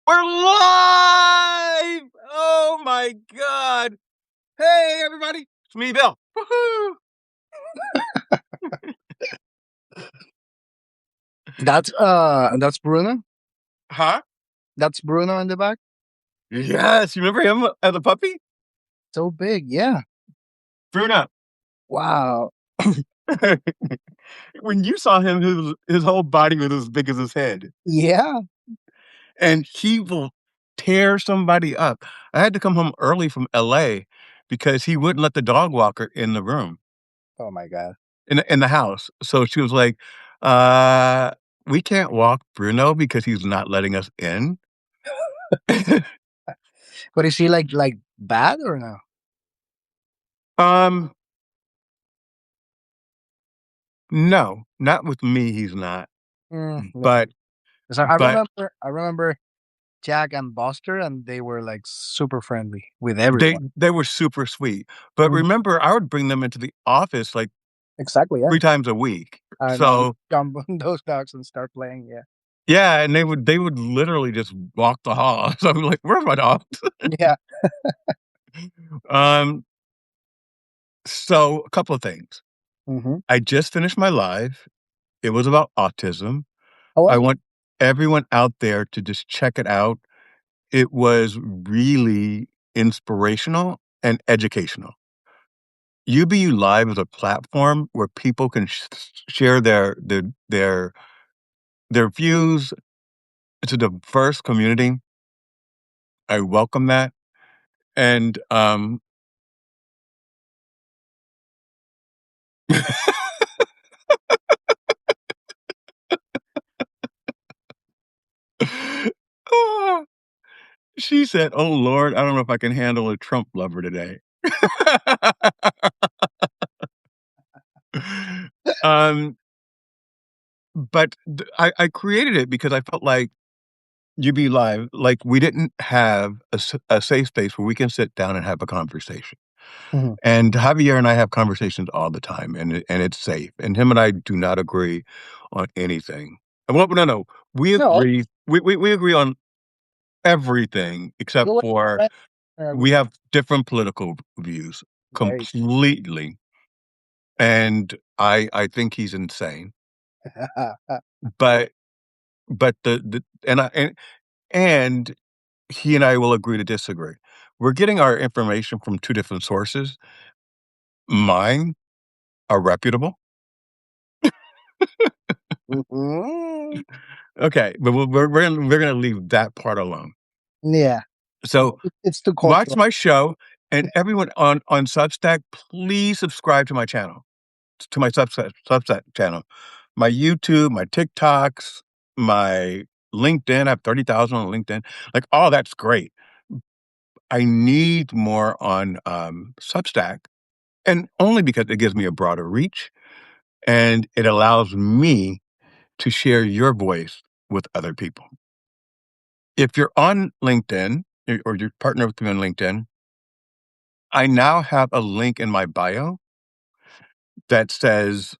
We're live! Oh my god. Hey, everybody. It's me, Bill. Woohoo! That's Bruno. Huh? That's Bruno in the back. Yes, you remember him as a puppy? So big, yeah. Bruno. Wow. When you saw him, his whole body was as big as his head. Yeah. And he will tear somebody up. I had to come home early from LA because he wouldn't let the dog walker in the room, Oh my god. in the house. So she was like, uh, we can't walk Bruno because he's not letting us in. But is he like bad or no? Um, no, not with me, he's not. Yeah. But 'Cause I but remember. I remember Jack and Buster, and they were like super friendly with they everyone. they were super sweet. But Mhm. remember, I would bring them into the office like Exactly. Yeah. 3 times a week. And So, jump on those dogs and start playing. Yeah. yeah, and they would literally just walk the hall. So I'm like, "Where's my dog?" Yeah. Um, so a couple of things. Hmm. I just finished my live. It was about autism. How I was it? want everyone out there to just check it out. It was really inspirational and educational. UBU Live is a platform where people can share their views. It's a diverse community. I welcome that, and ah, she said, "Oh Lord, I don't know if I can handle a Trump lover today." um, but I created it because I felt like UB Live, like we didn't have a safe space where we can sit down and have a conversation. Hmm. And Javier and I have conversations all the time, and it's safe. And him and I do not agree on anything. Well, no, we No. agree. We agree on everything except Well, for right. we have different political views Very. completely. And I think he's insane. But the and he and I will agree to disagree. We're getting our information from 2 different sources. Mine are reputable. Mhm. Okay, but we're gonna leave that part alone. Yeah. So, It's too watch cultural. my show, and everyone on Substack, please subscribe to my channel, to my Substack channel. My YouTube, my TikToks, my LinkedIn, I have 30,000 on LinkedIn, like, all that's great. I need more on, Substack, and only because it gives me a broader reach, and it allows me to share your voice with other people. If you're on LinkedIn or you partner with me on LinkedIn, I now have a link in my bio that says,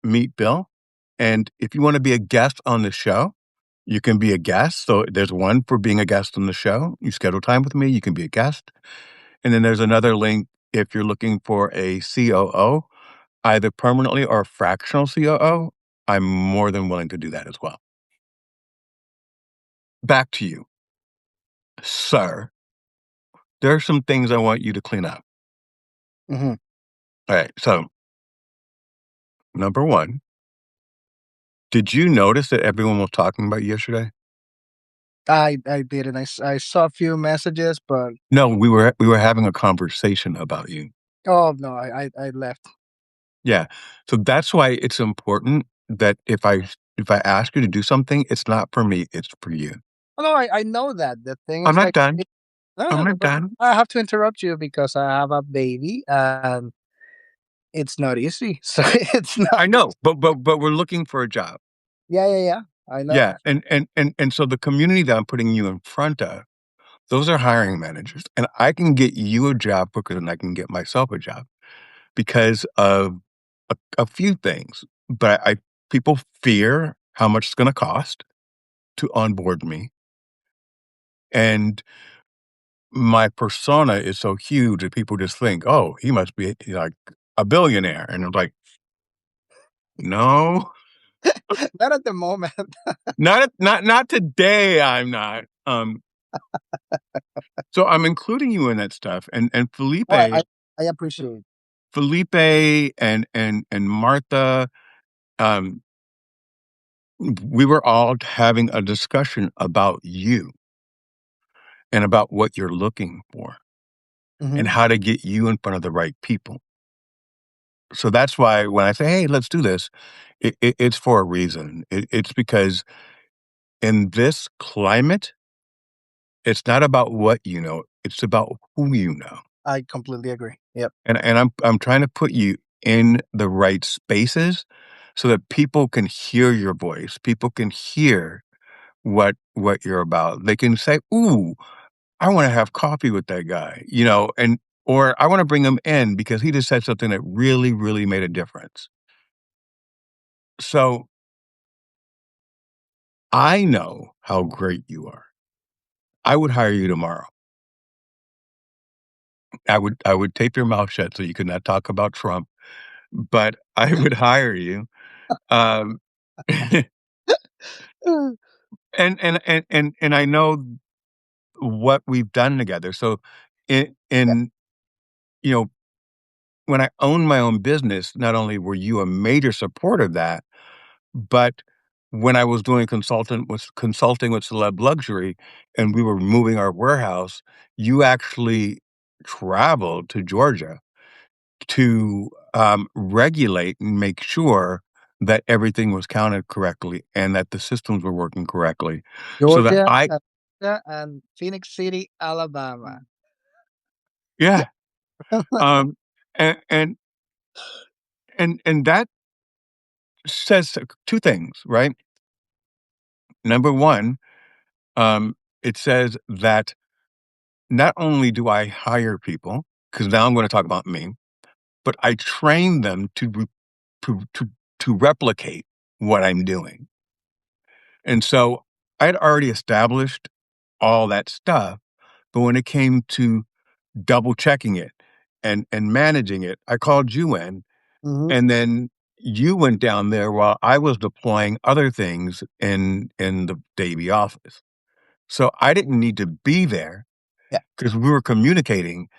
"Meet Bill." And if you wanna be a guest on the show, you can be a guest. So there's one for being a guest on the show. You schedule time with me, you can be a guest. And then there's another link if you're looking for a COO, either permanently or fractional COO. I'm more than willing to do that as well. Back to you, sir. There are some things I want you to clean up. Hmm. All right. So, number one, did you notice that everyone was talking about you yesterday? I did, and I saw a few messages, but No, we were having a conversation about you. oh no, I left. Yeah. So that's why it's important that if I ask you to do something, it's not for me, it's for you. Oh, no, I know that. The thing I'm is not like, done. no, I'm no, not but done. I have to interrupt you because I have a baby and it's not easy. So it's not. I know, but we're looking for a job. Yeah, yeah, yeah. I know. Yeah. And so the community that I'm putting you in front of, those are hiring managers. And I can get you a job quicker than I can get myself a job because of a few things. But I people fear how much it's gonna cost to onboard me. And my persona is so huge that people just think, "Oh, he must be, like, a billionaire," and I'm like, "No, Not at the moment. not today, I'm not." So I'm including you in that stuff, and Well, I appreciate it. Felipe and Martha, um, we were all having a discussion about you and about what you're looking for and Mhm. how to get you in front of the right people. So that's why when I say, "Hey, let's do this," it's for a reason. It's because in this climate, it's not about what you know, it's about who you know. I completely agree. Yep. And I'm trying to put you in the right spaces so that people can hear your voice. People can hear what you're about. They can say, "Ooh, I wanna have coffee with that guy," and or, "I wanna bring him in because he just said something that really, really made a difference." So, I know how great you are. I would hire you tomorrow. I would tape your mouth shut so you could not talk about Trump, but I would hire you. Um, and I know what we've done together. So, Yeah. in you know, when I owned my own business, not only were you a major support of that, but when I was doing consulting with Celeb Luxury and we were moving our warehouse, you actually traveled to Georgia to, regulate and make sure that everything was counted correctly and that the systems were working correctly. So that Georgia, I Atlanta, and Phoenix City, Alabama. Yeah, um, and and and that says 2 things, right? Number 1, it says that not only do I hire people, because now I'm gonna talk about me, but I train them to replicate what I'm doing. And so I'd already established all that stuff, but when it came to double checking it and managing it, I called you in, Mhm. and then you went down there while I was deploying other things in the Davie office. So I didn't need to be there Yeah. because we were communicating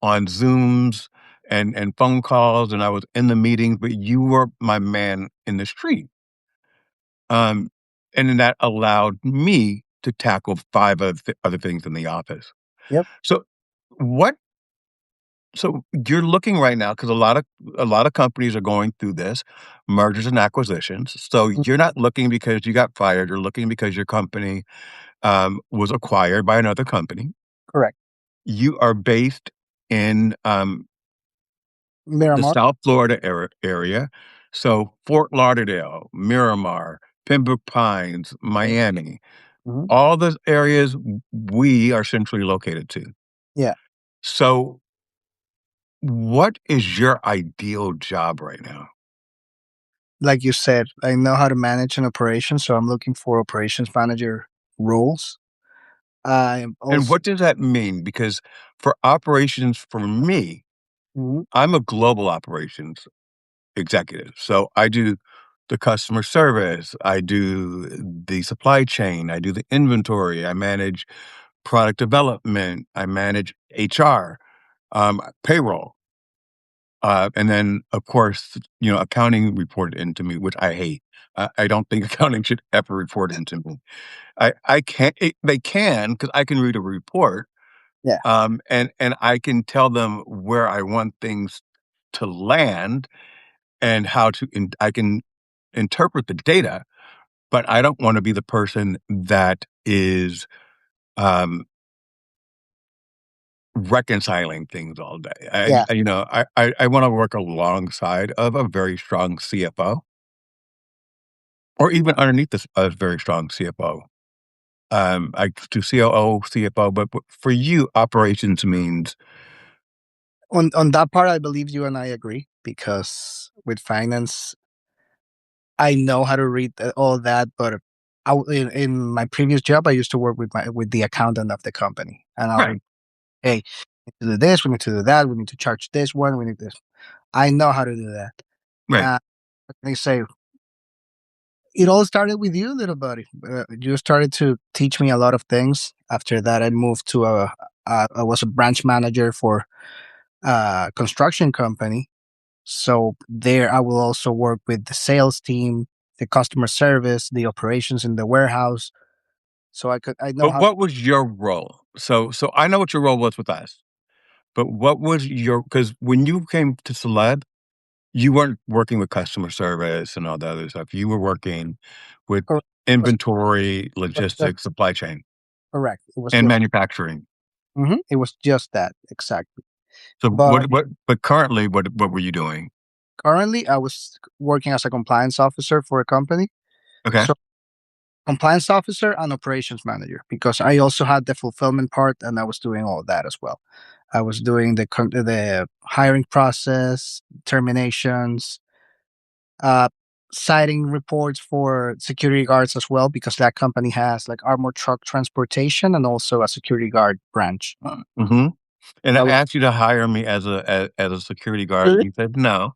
on Zooms and phone calls, and I was in the meetings, but you were my man in the street. Um, and then that allowed me to tackle 5 other things in the office. Yep. So what so you're looking right now because a lot of companies are going through this, mergers and acquisitions. So Mm. you're not looking because you got fired, you're looking because your company, was acquired by another company. Correct. You are based in, the Miramar. South Florida area, so Fort Lauderdale, Miramar, Pembroke Pines, Miami, Mhm. all those areas we are centrally located to. Yeah. So, what is your ideal job right now? Like you said, I know how to manage an operation, so I'm looking for operations manager roles. I'm And also. what does that mean? Because for operations for me, Mhm. I'm a global operations executive. So I do the customer service, I do the supply chain, I do the inventory, I manage product development, I manage HR, payroll, and then of course, accounting reported into me, which I hate. I don't think accounting should ever report into me. I can't. They can because I can read a report, Yeah. and I can tell them where I want things to land and how to. I can interpret the data, but I don't want to be the person that is um, reconciling things all day. Yeah. I want to work alongside of a very strong CFO, or even underneath this a very strong CFO. I do COO, CFO, but for you, operations means On that part, I believe you and I agree because with finance, I know how to read all that, but in my previous job, I used to work with the accountant of the company, and I Right, would, hey, we need to do this, we need to do that, we need to charge this one, we need this. I know how to do that. right. Uh, they say it all started with you, little buddy. You started to teach me a lot of things. After that, I moved to I was a branch manager for a construction company. So there, I will also work with the sales team, the customer service, the operations in the warehouse. So I know But how. what was your role? So I know what your role was with us, but what was your, because when you came to Celeb, you weren't working with customer service and all the other stuff. You were working with Correct. Was inventory, was just logistics, supply chain, correct. It was and just manufacturing. it was just that exactly. So But but currently, what were you doing? currently, I was working as a compliance officer for a company. Okay. So compliance officer and operations manager, because I also had the fulfillment part and I was doing all that as well. I was doing the hiring process, terminations, uh, citing reports for security guards as well, because that company has like armored truck transportation and also a security guard branch. Mhm. And I So asked you to hire me as as a security guard, and you said no.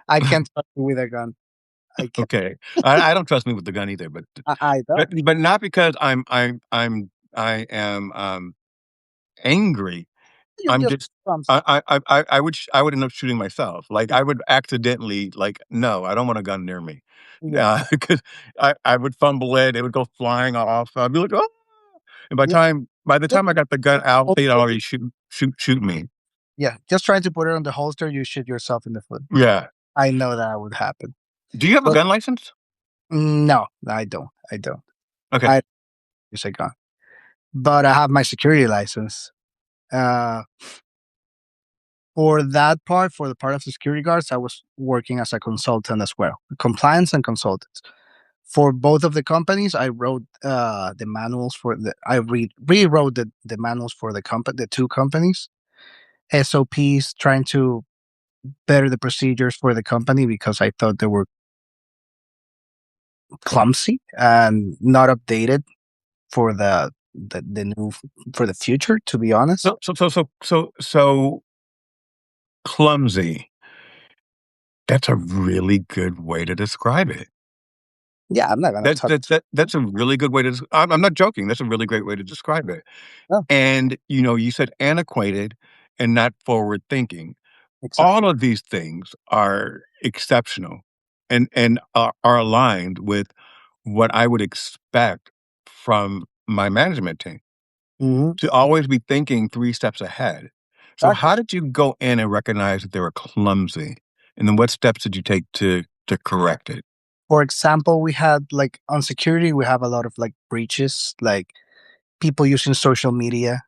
I can't touch you with a gun. I can't. Okay. I don't trust me with the gun either, I don't. but not because I am, angry. You're I'm just just clumsy. I would end up shooting myself. Like, I would accidentally, like, "No, I don't want a gun near me." Yeah. Because I would fumble it, it would go flying off, I'd be like, "Oh!" And Yeah. by the Just time I got the gun out, they'd holster. already shoot me. Yeah. Just trying to put it on the holster, you shoot yourself in the foot. Yeah. I know that would happen. Do you have a But gun license? no, I don't. I don't. Okay. I use a gun. But I have my security license. Uh, for that part, for the part of the security guards, I was working as a consultant as well, compliance and consultants. For both of the companies, I wrote the manuals for the. I rewrote the manuals for the two companies, SOPs, trying to better the procedures for the company because I thought they were clumsy and not updated for the new for the future. To be honest, So clumsy. That's a really good way to describe it. yeah, I'm not gonna touch. That's a really good way to I'm not joking, that's a really great way to describe it. No, And, you said antiquated and not forward thinking. exactly. All of these things are exceptional and are aligned with what I would expect from my management team, Hmm. to always be thinking 3 steps ahead. So Exactly. how did you go in and recognize that they were clumsy? And then what steps did you take to correct it? For example, we had like on security, we have a lot of like breaches, like people using social media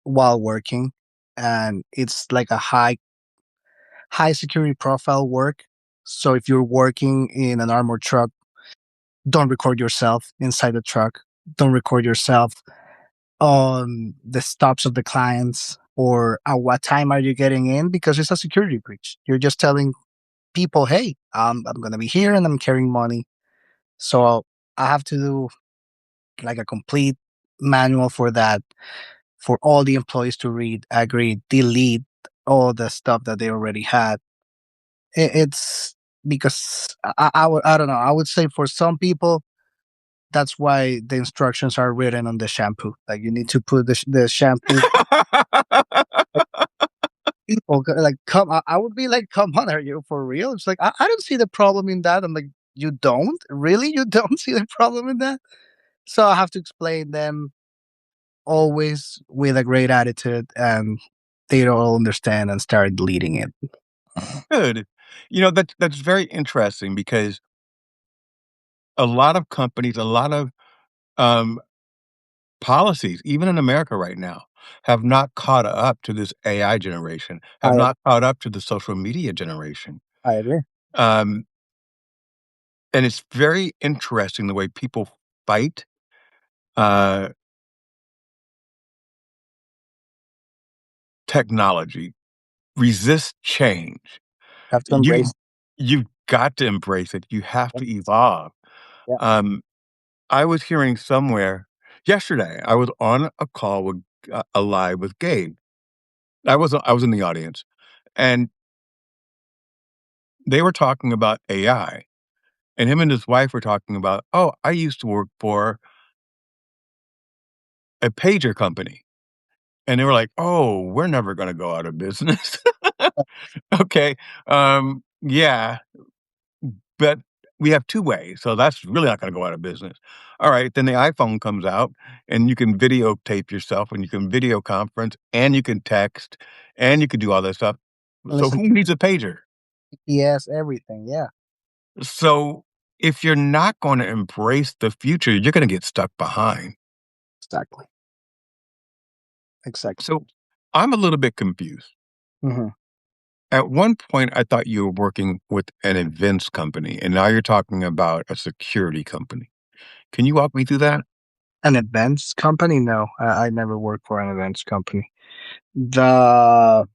while working, and it's like a high security profile work. So if you're working in an armored truck, don't record yourself inside the truck. Don't record yourself on the stops of the clients or at what time are you getting in, because it's a security breach. You're just telling people, hey, I'm going to be here and I'm carrying money. So I have to do like a complete manual for that, for all the employees to read, agree, delete all the stuff that they already had. It's because I don't know. I would say for some people, that's why the instructions are written on the shampoo. Like you need to put the shampoo. People like come. I would be like, come on, are you for real? It's like I don't see the problem in that. I'm like, you don't really, you don't see the problem in that. So I have to explain them always with a great attitude, and they don't understand and start deleting it. Good. That's very interesting because a lot of companies, a lot of, um, policies, even in America right now, have not caught up to this AI generation, have I not caught up to the social media generation. I agree. Um, and it's very interesting the way people fight, uh, technology, resist change. Have to You embrace. you've got to embrace it. You have It. to evolve. Yeah. Um, I was hearing somewhere yesterday, I was on a call with a live with Gabe. I was in the audience, and they were talking about AI, and him and his wife were talking about, "Oh, I used to work for a pager company." And they were like, "Oh, we're never gonna go out of business." Okay, yeah, but we have two-way, so that's really not gonna go out of business. Alright, then the iPhone comes out, and you can videotape yourself, and you can video conference, and you can text, and you can do all that stuff. So Listen, who needs a pager? yes, everything. Yeah, So if you're not gonna embrace the future, you're gonna get stuck behind. exactly. Exactly. So I'm a little bit confused. Hmm. At one point, I thought you were working with an events company, and now you're talking about a security company. Can you walk me through that? An events company? No, I never worked for an events company. The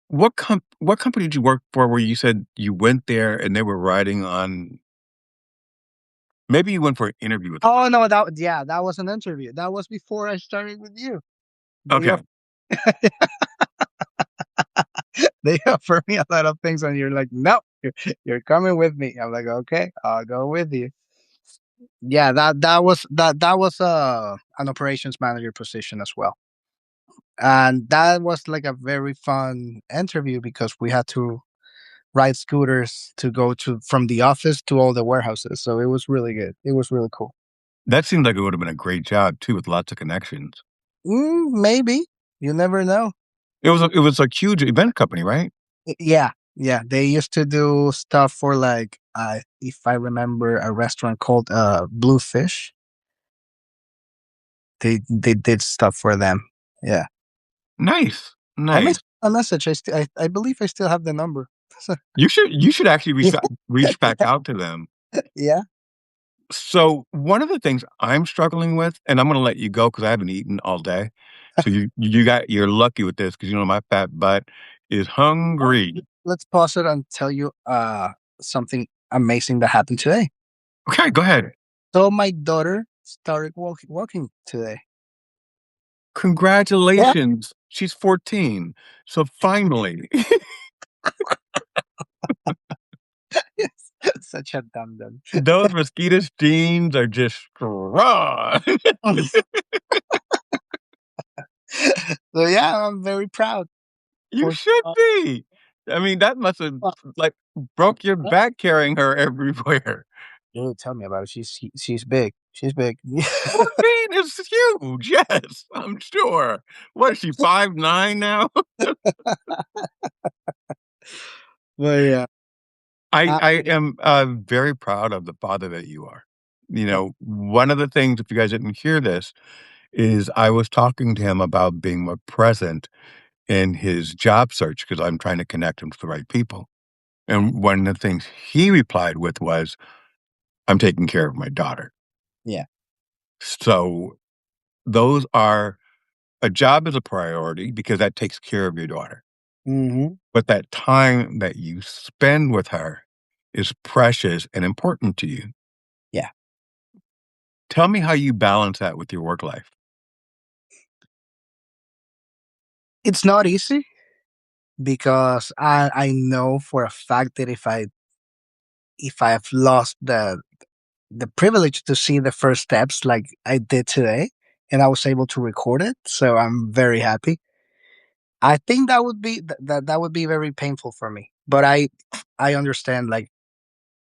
What company did you work for where you said you went there and they were riding on maybe you went for an interview with them. Oh no, that yeah, that was an interview. That was before I started with you. They Okay. off- they offer me a lot of things, and you're like, no, you're coming with me. I'm like, okay, I'll go with you. Yeah, that was an operations manager position as well, and that was like a very fun interview because we had to ride scooters to go to from the office to all the warehouses. So it was really good. It was really cool. That seemed like it would have been a great job too with lots of connections. Maybe you never know. It was a huge event company, right? Yeah, yeah. They used to do stuff for like, if I remember, a restaurant called Bluefish. They did stuff for them. Yeah, Nice. I Nice. missed a message. I believe I still have the number. You should actually Yeah, reach back out to them. yeah. So, one of the things I'm struggling with, and I'm gonna let you go because I haven't eaten all day. So you're lucky with this because you know my fat butt is Oh, hungry. let's pause it and tell you something amazing that happened today. Okay, go ahead. So my daughter started walking today. Yeah. Congratulations. She's 14. So finally, Yes. Such a dum dum. those mosquitoes jeans are just raw. So yeah, I'm very proud You for. should be. I mean, that must have Uh, like broke your back carrying her everywhere. Dude, tell me about it. She's big. She's big. 14 is huge. Yes, I'm sure. What is she, 5'9" now? But yeah, I uh, am, very proud of the father that you are. You know, one of the things, if you guys didn't hear this, is I was talking to him about being more present in his job search because 'cause I'm trying to connect him to the right people. And one of the things he replied with was, "I'm taking care of my daughter." yeah. So, those are a job is a priority because that takes care of your daughter. Hmm. But that time that you spend with her is precious and important to you. Yeah. Tell me how you balance that with your work life. It's not easy because I know for a fact that if I have lost the privilege to see the first steps like I did today, and I was able to record it, so I'm very happy. I think that would be that would be very painful for me. But I understand, like,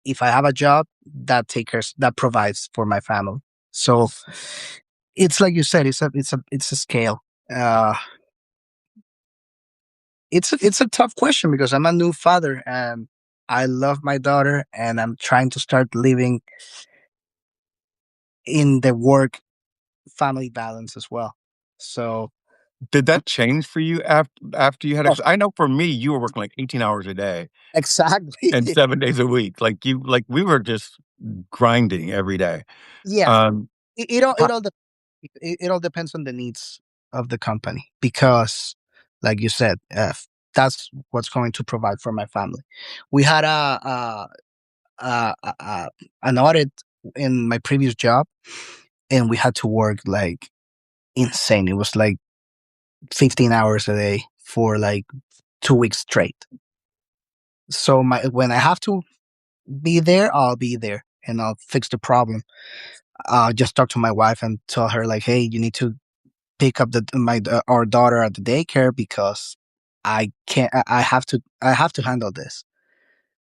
if I have a job that provides for my family. So it's like you said, it's a scale. Uh it's a tough question because I'm a new father and I love my daughter and I'm trying to start living in the work family balance as well. So Did that change for you after you had a oh, 'cause I know for me, you were working like 18 hours a day exactly. and 7 days a week. Like, we were just grinding every day. Yeah. Um, ho It all depends on the needs of the company because, like you said, that's what's going to provide for my family. We had a an audit in my previous job, and we had to work like insane. It was like 15 hours a day for like 2 weeks straight. So my when I have to be there, I'll be there and I'll fix the problem. I'll just talk to my wife and tell her like, "Hey, you need to pick up our daughter at the daycare because I can't. I have to handle this."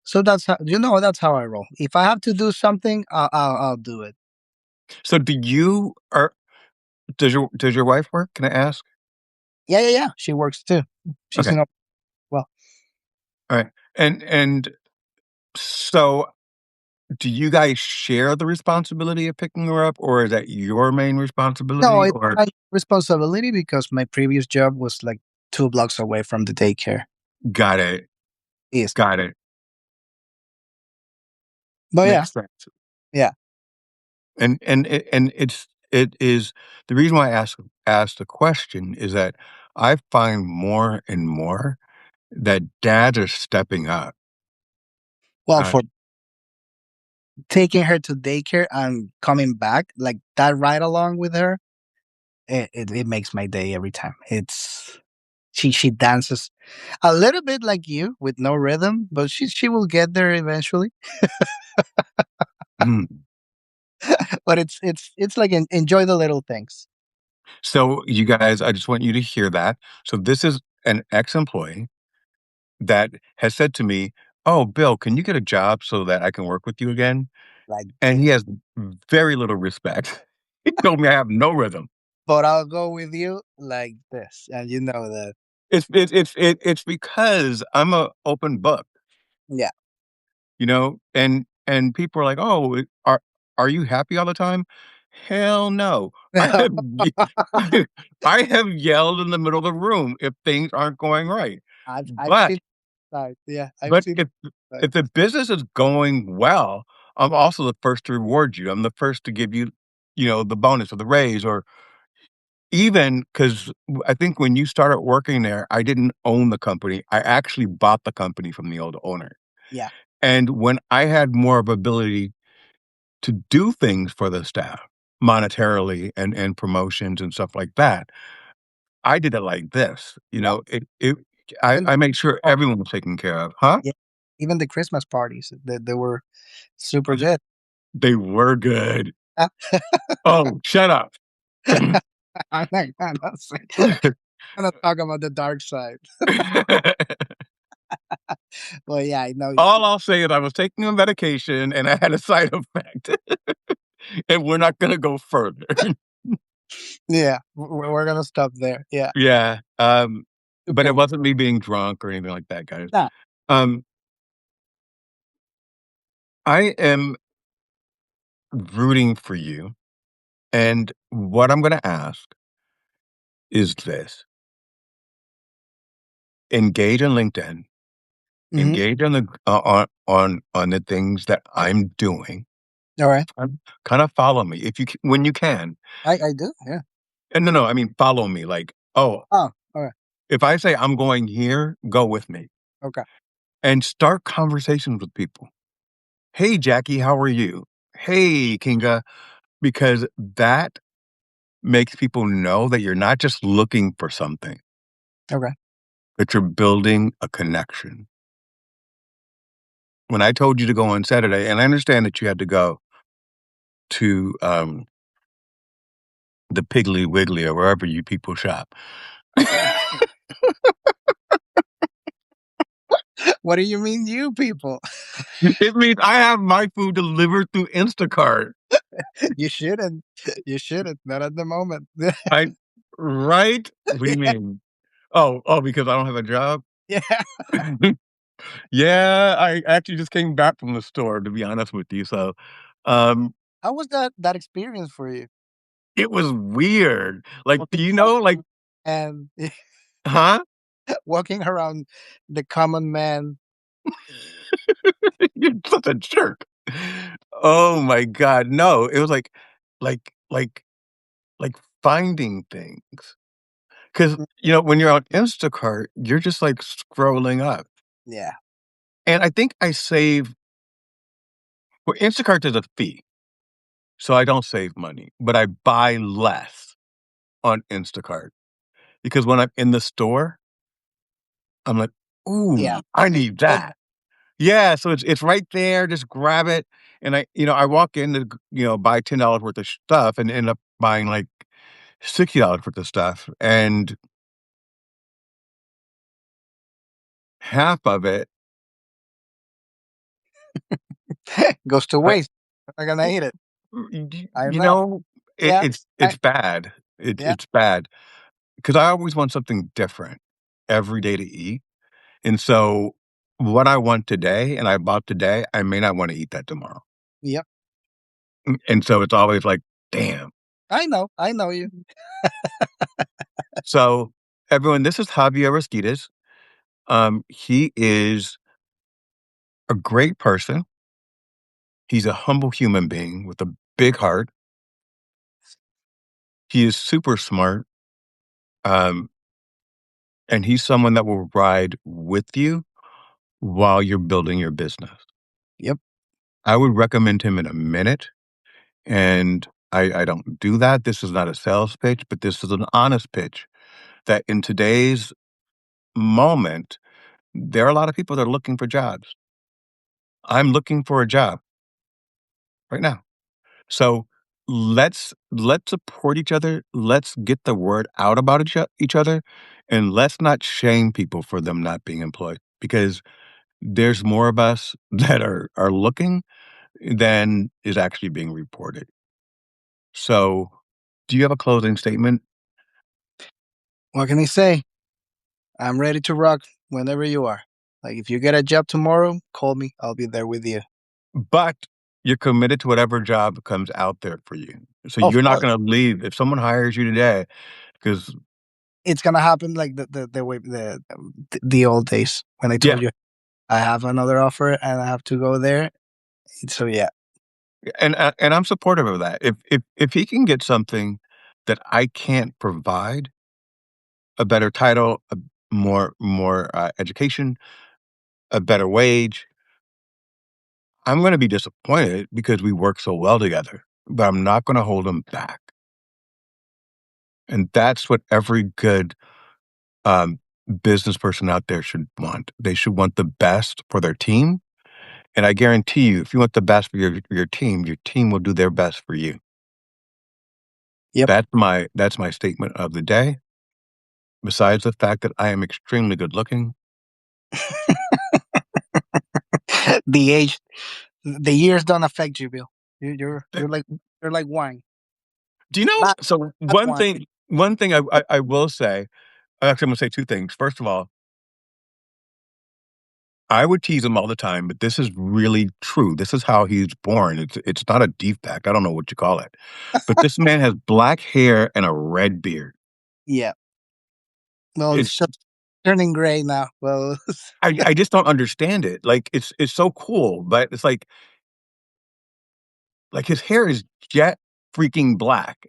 So that's how that's how I roll. If I have to do something, I'll do it. So do you are does your wife work? Can I ask? Yeah, yeah, yeah. She works too. She's Okay. in a well. All right. And so do you guys share the responsibility of picking her up, or is that your main No, responsibility? it's Or my responsibility because my previous job was like 2 blocks away from the daycare. got it, Is got it. but yeah, Makes sense. yeah. And it is the reason why I ask the question is that I find more and more that dads are stepping up. Well, Uh, for taking her to daycare and coming back like that ride along with her, it makes my day every time. It's she dances a little bit like you with no rhythm, but she will get there eventually. But it's like enjoy the little things. so you guys, I just want you to hear that. So this is an ex-employee that has said to me, "Oh, Bill, can you get a job so that I can work with you again?" Like And this. he has very little respect. He told me I have no rhythm. But I'll go with you like this, and you know that. It's because I'm a open book, Yeah. you know, and people are like, "Oh, are you happy all the time?" Hell no. I have ye I have yelled in the middle of the room if things aren't going right. I've But seen sides. Yeah, I've but seen if the sides. business is going well, I'm also the first to reward you. I'm the first to give you, you know, the bonus or the raise or even because I think when you started working there, I didn't own the company. I actually bought the company from the old owner. Yeah, And when I had more of ability to do things for the staff monetarily and promotions and stuff like that, I did it like this, you yeah. know, it Even I made sure oh, everyone was taken care of. Huh? yeah, even the Christmas parties, they were super good. They were good. Oh, shut up. I'm not talking about the dark side. Well, yeah, I know. All I'll say is I was taking a medication and I had a side effect, and we're not gonna go further. Yeah, we're gonna stop there. Yeah, Yeah, but it okay. wasn't me being drunk or anything like that, guys. Nah, Um, I am rooting for you, and what I'm gonna ask is this: engage on LinkedIn, mhm, engage on the on the things that I'm doing, alright. kinda follow me if you c when you can. I do, yeah. And no, I mean, follow me, like, oh, Oh, alright, if I say I'm going here, go with me, okay. and start conversations with people. "Hey, Jackie, how are you? Hey, Kinga," because that makes people know that you're not just looking for something, Okay. that you're building a connection. When I told you to go on Saturday, and I understand that you had to go to, the Piggly Wiggly or wherever you people shop. What do you mean, you people? It means I have my food delivered through Instacart. You shouldn't. You shouldn't, not at the moment. I right? What do you Yeah, mean? Because I don't have a job? yeah. Yeah, I actually just came back from the store, to be honest with you, so, um, How was that experience for you? it was weird. Like, Walking do you know, like around and huh? walking around the common man. You're such a jerk. Oh my god, no, it was like like like finding things. Because Mm, you know, when you're on Instacart, you're just, like, scrolling up, yeah, and I think I save well, Instacart, there's a fee, So I don't save money, but I buy less on Instacart because when I'm in the store, I'm like, Yeah. "Ooh, I need Oh, that." Yeah, so it's right there, just grab it, and I walk in to buy $10 worth of stuff and end up buying, like, $60 worth of stuff, and half of it goes to I waste. I'm not gonna eat it. I you know. know, Yeah. I it's bad. yeah. It's bad because I always want something different every day to eat, and so what I want today and I bought today, I may not wanna eat that tomorrow, Yep. and so it's always like, "Damn." I know. I know you. So, everyone, this is Javier Aristides. He is a great person. He's a humble human being with a big heart. He is super smart, um, and he's someone that will ride with you while you're building your business. Yep. I would recommend him in a minute, and I don't do that. This is not a sales pitch, but this is an honest pitch that in today's moment, there are a lot of people that are looking for jobs. I'm looking for a job right now. So let's support each other. Let's get the word out about each other, and let's not shame people for them not being employed because there's more of us that are looking than is actually being reported. So, do you have a closing statement? What can I say? I'm ready to rock whenever you are. Like if you get a job tomorrow, call me. I'll be there with you. But you're committed to whatever job comes out there for you. So Of you're not course, going to leave if someone hires you today because it's gonna happen like the way the old days when I yeah, told you I have another offer and I have to go there. So yeah. and I'm supportive of that. If he can get something that I can't provide, a better title, a more education, a better wage, I'm gonna be disappointed because we work so well together, but I'm not gonna hold him back, and that's what every good, um, business person out there should want. They should want the best for their team, and I guarantee you, if you want the best for your team will do their best for you. Yep. That's my statement of the day. Besides the fact that I am extremely good looking. The age, the years don't affect you, Bill. You're like wine, Do you know not so not wine. one thing I will say actually, I'm gonna say 2 things. First of all, I would tease him all the time, but this is really true. This is how he's born. It's not a defect. I don't know what you call it. But this man has black hair and a red beard. Yeah. Well, It's it's just turning gray now. Well, I just don't understand it. Like, it's so cool, but it's like his hair is jet freaking black,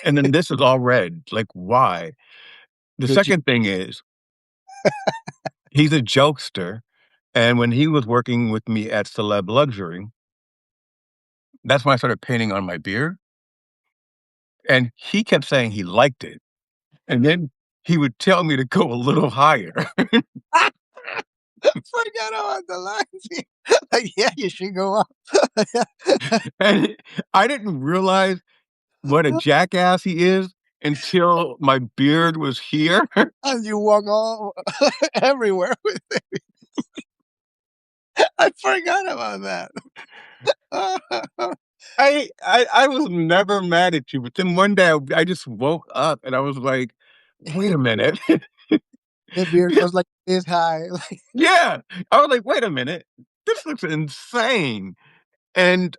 and then this is all red. Like, why? The good. second thing is he's a jokester, and when he was working with me at Celeb Luxury, that's when I started painting on my beard, and he kept saying he liked it, and then he would tell me to go a little higher, Forgot about the lines. Like, yeah, you should go up. and I didn't realize what a jackass he is until my beard was here. And you walk all everywhere with it. I forgot about that. I was never mad at you, but then one day I just woke up and I was like, "Wait a minute." The beard was like this high. Like, Yeah. I was like, "Wait a minute. This looks insane." And,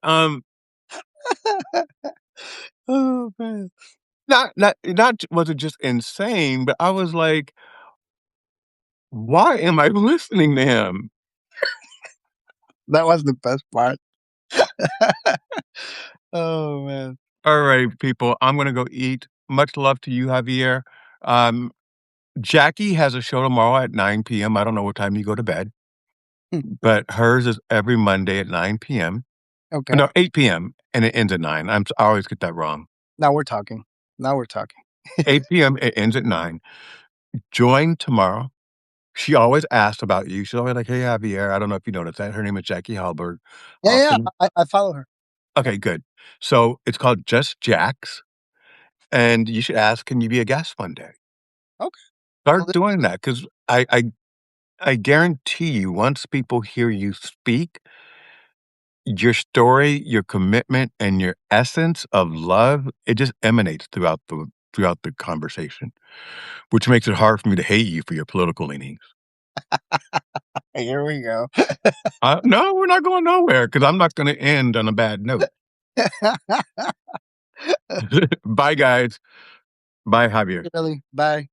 oh man, not was it just insane, but I was like, "Why am I listening to him?" that was the best part. Oh man. Alright, people, I'm gonna go eat. Much love to you, Javier. Um, Jackie has a show tomorrow at 9 PM. I don't know what time you go to bed, but hers is every Monday at 9 PM. Okay. No, 8 p.m. and it ends at 9. I always get that wrong. Now we're talking. Now we're talking. 8 p.m., it ends at 9. Join tomorrow. She always asks about you. She's always like, "Hey, Javier." I don't know if you noticed that. Her name is Jackie Hallberg. Yeah, yeah. Awesome. I follow her. Okay, good. So it's called Just Jacks, and you should ask, "Can you be a guest one day?" Okay. Well, Start doing that because I guarantee you, once people hear you speak, your story, your commitment, and your essence of love, it just emanates throughout the conversation, which makes it hard for me to hate you for your political leanings. here we go. No, we're not going nowhere because I'm not gonna end on a bad note. Bye, guys. Bye, Javier. Really. Bye.